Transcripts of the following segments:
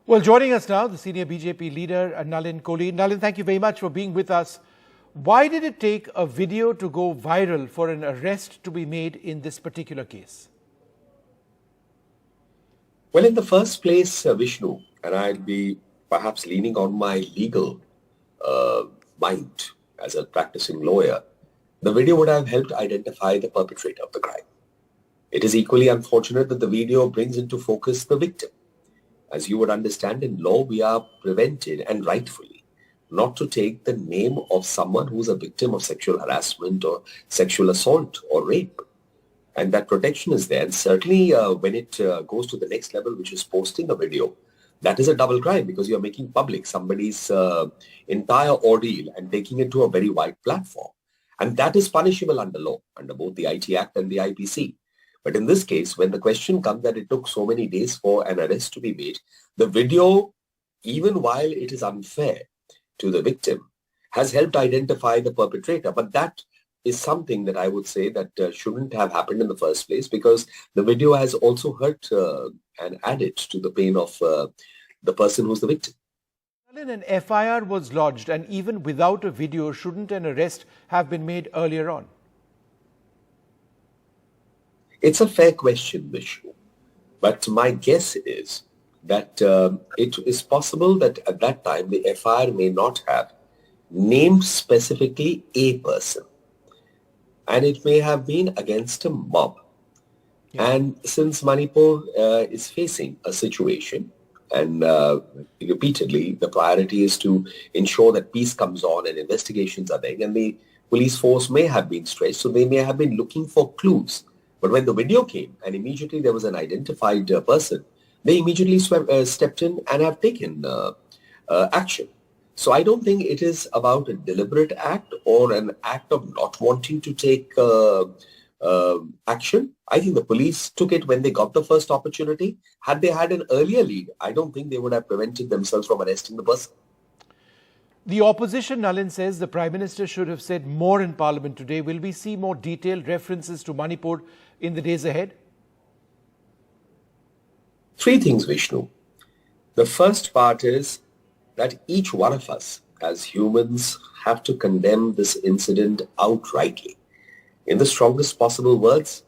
Well, joining us now, the senior BJP leader, Nalin Kohli. Nalin, thank you very much for being with us. Why did it take a video to go viral for an arrest to be made in this particular case? Well, in the first place, Vishnu, and I'd be perhaps leaning on my legal mind as a practicing lawyer, the video would have helped identify the perpetrator of the crime. It is equally unfortunate that the video brings into focus the victim. As you would understand, in law, we are prevented, and rightfully, not to take the name of someone who's a victim of sexual harassment or sexual assault or rape. And that protection is there. And certainly when it goes to the next level, which is posting a video, that is a double crime because you're making public somebody's entire ordeal and taking it to a very wide platform. And that is punishable under law, under both the IT Act and the IPC. But in this case, when the question comes that it took so many days for an arrest to be made, the video, even while it is unfair to the victim, has helped identify the perpetrator. But that is something that I would say that shouldn't have happened in the first place, because the video has also hurt and added to the pain of the person who's the victim. An FIR was lodged, and even without a video, shouldn't an arrest have been made earlier on? It's a fair question, Vishnu. But my guess is that it is possible that at that time the FIR may not have named specifically a person. And it may have been against a mob. Yeah. And since Manipur is facing a situation, and repeatedly the priority is to ensure that peace comes on and investigations are there, and the police force may have been stretched, so they may have been looking for clues. But when the video came and immediately there was an identified person, they immediately stepped in and have taken action. So I don't think it is about a deliberate act or an act of not wanting to take action. I think the police took it when they got the first opportunity. Had they had an earlier lead, I don't think they would have prevented themselves from arresting the person. The opposition, Nalin, says the Prime Minister should have said more in Parliament today. Will we see more detailed references to Manipur in the days ahead? Three things, Vishnu. The first part is that each one of us as humans have to condemn this incident outrightly in the strongest possible words.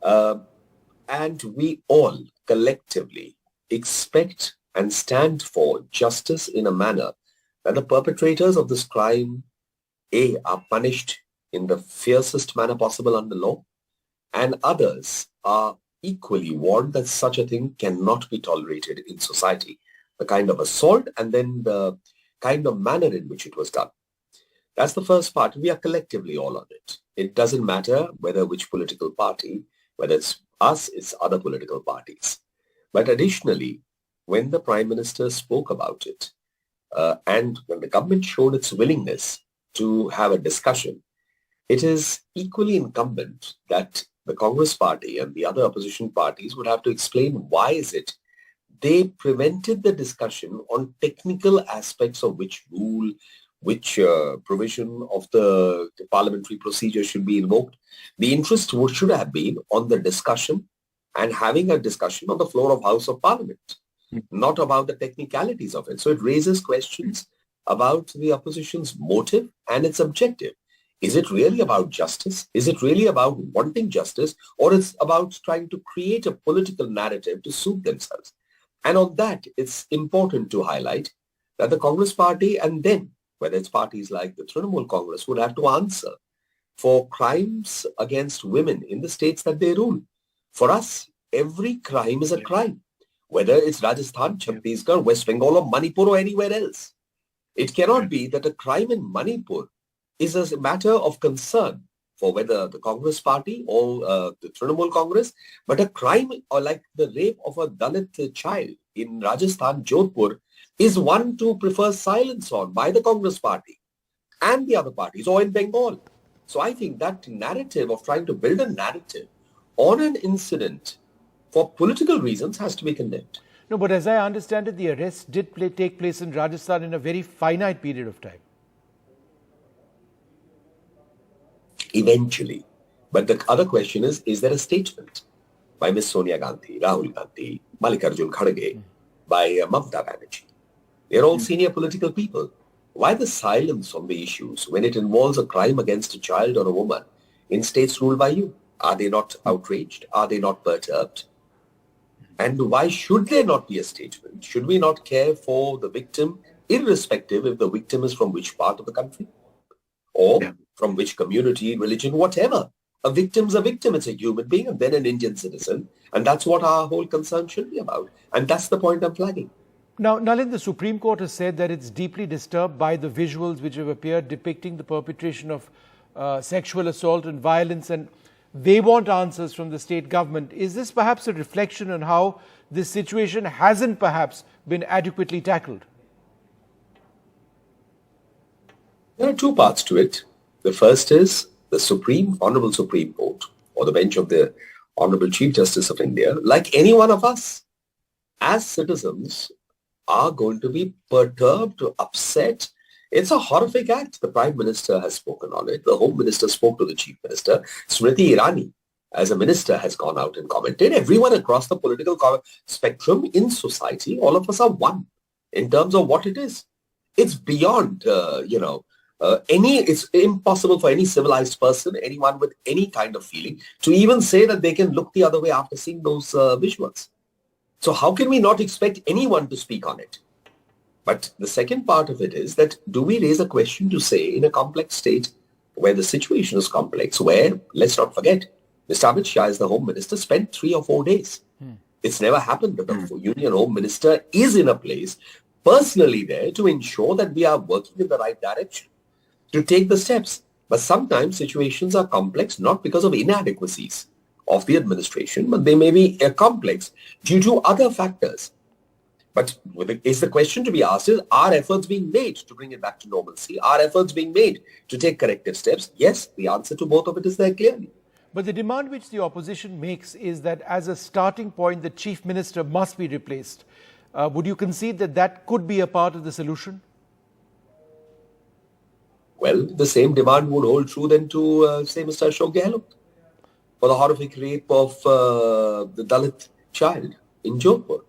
And we all collectively expect and stand for justice in a manner that the perpetrators of this crime, A, are punished in the fiercest manner possible under law, and others are equally warned that such a thing cannot be tolerated in society. The kind of assault and then the kind of manner in which it was done. That's the first part. We are collectively all on it. It doesn't matter whether which political party, whether it's us, it's other political parties. But additionally, when the Prime Minister spoke about it, and when the government showed its willingness to have a discussion, it is equally incumbent that the Congress party and the other opposition parties would have to explain why is it they prevented the discussion on technical aspects of which rule, which provision of the parliamentary procedure should be invoked. The interest should have been on the discussion and having a discussion on the floor of House of Parliament, not about the technicalities of it. So it raises questions about the opposition's motive and its objective. Is it really about justice? Is it really about wanting justice? Or is it about trying to create a political narrative to suit themselves? And on that, it's important to highlight that the Congress party and then, whether it's parties like the Trinamool Congress, would have to answer for crimes against women in the states that they rule. For us, every crime is a crime, whether it's Rajasthan, Chhattisgarh, West Bengal, or Manipur, or anywhere else. It cannot be that a crime in Manipur is a matter of concern for whether the Congress party or the Trinamool Congress, but a crime or like the rape of a Dalit child in Rajasthan, Jodhpur, is one to prefer silence on by the Congress party and the other parties, or in Bengal. So I think that narrative of trying to build a narrative on an incident for political reasons has to be condemned. No, but as I understand it, the arrest did take place in Rajasthan in a very finite period of time. Eventually. But the other question is there a statement by Ms. Sonia Gandhi, Rahul Gandhi, Mallikarjun Kharge, by Mamata Banerjee. They're all senior political people. Why the silence on the issues when it involves a crime against a child or a woman in states ruled by you? Are they not outraged? Are they not perturbed? And why should there not be a statement? Should we not care for the victim, irrespective if the victim is from which part of the country or from which community, religion, whatever? A victim's a victim. It's a human being and then an Indian citizen. And that's what our whole concern should be about. And that's the point I'm flagging. Now, Nalin, the Supreme Court has said that it's deeply disturbed by the visuals which have appeared depicting the perpetration of sexual assault and violence, and they want answers from the state government. Is this perhaps a reflection on how this situation hasn't perhaps been adequately tackled? There are two parts to it. The first is the Honorable Supreme Court, or the bench of the Honorable Chief Justice of India, like any one of us, as citizens, are going to be perturbed, upset. It's a horrific act. The Prime Minister has spoken on it. The Home Minister spoke to the Chief Minister. Smriti Irani, as a minister, has gone out and commented. Everyone across the political spectrum in society, all of us are one in terms of what it is. It's beyond, it's impossible for any civilized person, anyone with any kind of feeling, to even say that they can look the other way after seeing those visuals. So how can we not expect anyone to speak on it? But the second part of it is that do we raise a question to say in a complex state where the situation is complex, where, let's not forget, Mr. Amit Shah, as the Home Minister, spent 3 or 4 days. It's never happened that the Union Home Minister is in a place personally there to ensure that we are working in the right direction, to take the steps. But sometimes situations are complex not because of inadequacies of the administration, but they may be complex due to other factors. But is the question to be asked is, are efforts being made to bring it back to normalcy? Are efforts being made to take corrective steps? Yes, the answer to both of it is there clearly. But the demand which the opposition makes is that as a starting point, the Chief Minister must be replaced. Would you concede that that could be a part of the solution? Well, the same demand would hold true then to, say, Mr. Ashok Gehlot, for the horrific rape of the Dalit child in Jodhpur,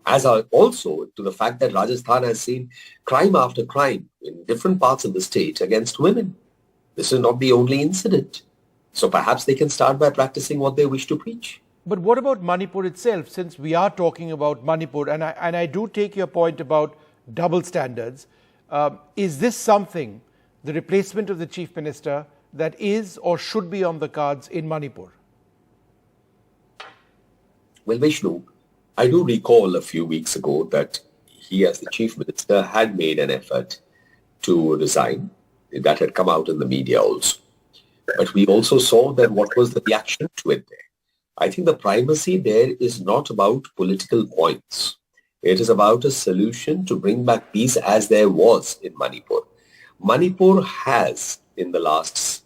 as also to the fact that Rajasthan has seen crime after crime in different parts of the state against women. This is not the only incident. So perhaps they can start by practicing what they wish to preach. But what about Manipur itself, since we are talking about Manipur, and I do take your point about double standards. Is this something, the replacement of the Chief Minister, that is or should be on the cards in Manipur? Well, Vishnu, I do recall a few weeks ago that he, as the Chief Minister, had made an effort to resign. That had come out in the media also. But we also saw that what was the reaction to it there. I think the primacy there is not about political points. It is about a solution to bring back peace as there was in Manipur. Manipur has, in the last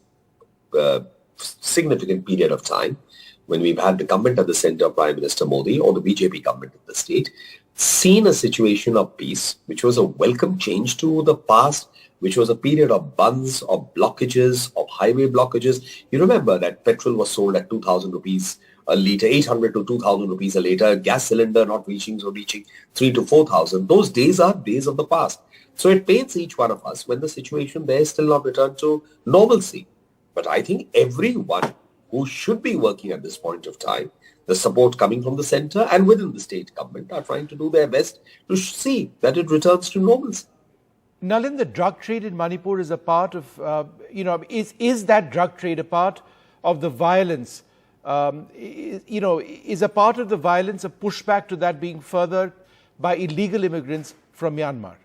significant period of time, when we've had the government at the center of Prime Minister Modi or the BJP government in the state, seen a situation of peace, which was a welcome change to the past, which was a period of bunds, of blockages, of highway blockages. You remember that petrol was sold at 2,000 rupees a litre, 800 to 2,000 rupees a litre, gas cylinder not reaching 3 to 4,000. Those days are days of the past. So it pains each one of us when the situation there is still not returned to normalcy. But I think everyone who should be working at this point of time, the support coming from the center and within the state government, are trying to do their best to see that it returns to normalcy. Nalin, the drug trade in Manipur is a part of, is that drug trade a part of the violence? Is a part of the violence a pushback to that being furthered by illegal immigrants from Myanmar?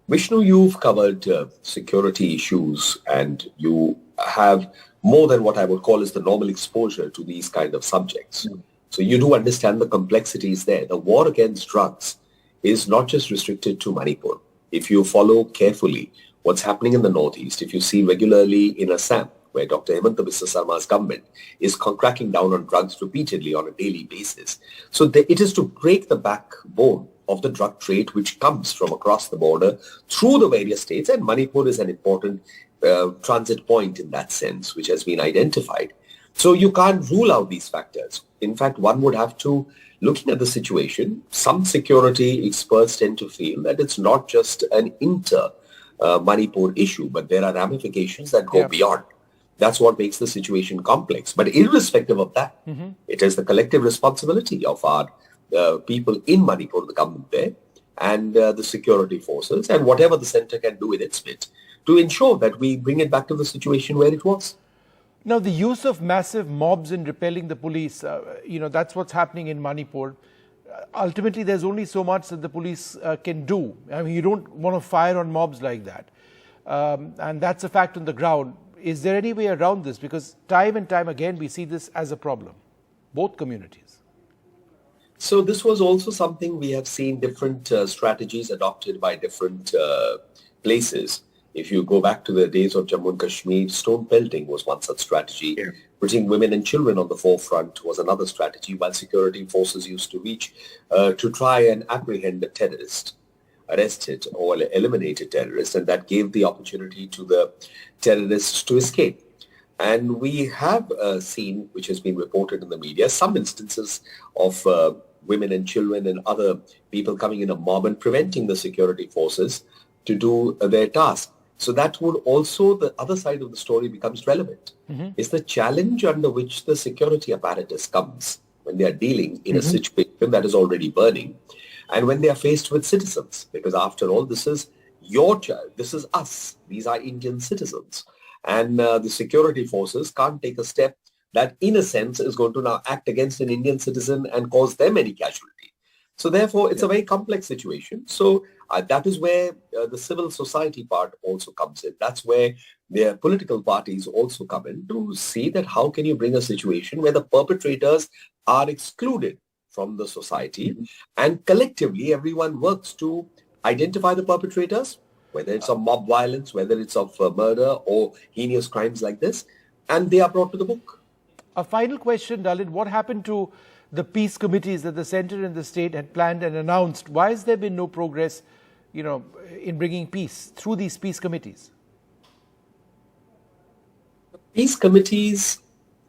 Vishnu, you've covered security issues and you have more than what I would call is the normal exposure to these kind of subjects. So you do understand the complexities there. The war against drugs is not just restricted to Manipur. If you follow carefully what's happening in the Northeast, if you see regularly in Assam, where Dr. Hemanta Biswa Sarma's government is cracking down on drugs repeatedly on a daily basis. So it is to break the backbone of the drug trade which comes from across the border through the various states, and Manipur is an important transit point in that sense, which has been identified. So you can't rule out these factors. In fact, one would have to looking at the situation, some security experts tend to feel that it's not just an Manipur issue, but there are ramifications that go beyond. That's what makes the situation complex. But irrespective of that, it is the collective responsibility of our people in Manipur, the government there, and the security forces, and whatever the center can do in its bit, to ensure that we bring it back to the situation where it was. Now, the use of massive mobs in repelling the police, that's what's happening in Manipur. Ultimately, there's only so much that the police can do. I mean, you don't want to fire on mobs like that. And that's a fact on the ground. Is there any way around this? Because time and time again, we see this as a problem, both communities. So this was also something we have seen different strategies adopted by different places. If you go back to the days of Jammu and Kashmir, stone pelting was one such strategy. Yeah. Putting women and children on the forefront was another strategy, while security forces used to reach to try and apprehend a terrorist, arrest it or eliminate a terrorist, and that gave the opportunity to the terrorists to escape. And we have seen, which has been reported in the media, some instances of women and children and other people coming in a mob and preventing the security forces to do their task. So that would also, the other side of the story becomes relevant. Is the challenge under which the security apparatus comes when they are dealing in a situation that is already burning, and when they are faced with citizens, because after all, this is your child, this is us, these are Indian citizens. And the security forces can't take a step that in a sense is going to now act against an Indian citizen and cause them any casualty. So therefore, it's a very complex situation. So that is where the civil society part also comes in. That's where the political parties also come in to see that how can you bring a situation where the perpetrators are excluded from the society, and collectively everyone works to identify the perpetrators, whether it's of mob violence, whether it's of murder or heinous crimes like this, and they are brought to the book. A final question, Dalit. What happened to the peace committees that the centre and the state had planned and announced? Why has there been no progress, in bringing peace through these peace committees? Peace committees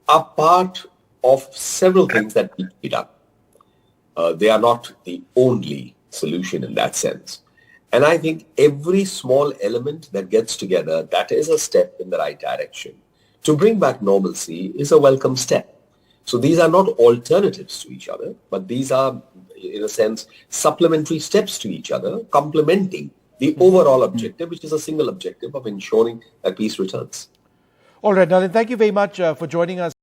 are part of several things that need to be done. They are not the only solution in that sense. And I think every small element that gets together, that is a step in the right direction. To bring back normalcy is a welcome step. So these are not alternatives to each other, but these are, in a sense, supplementary steps to each other, complementing the overall objective, which is a single objective of ensuring that peace returns. All right, Nalin, thank you very much for joining us.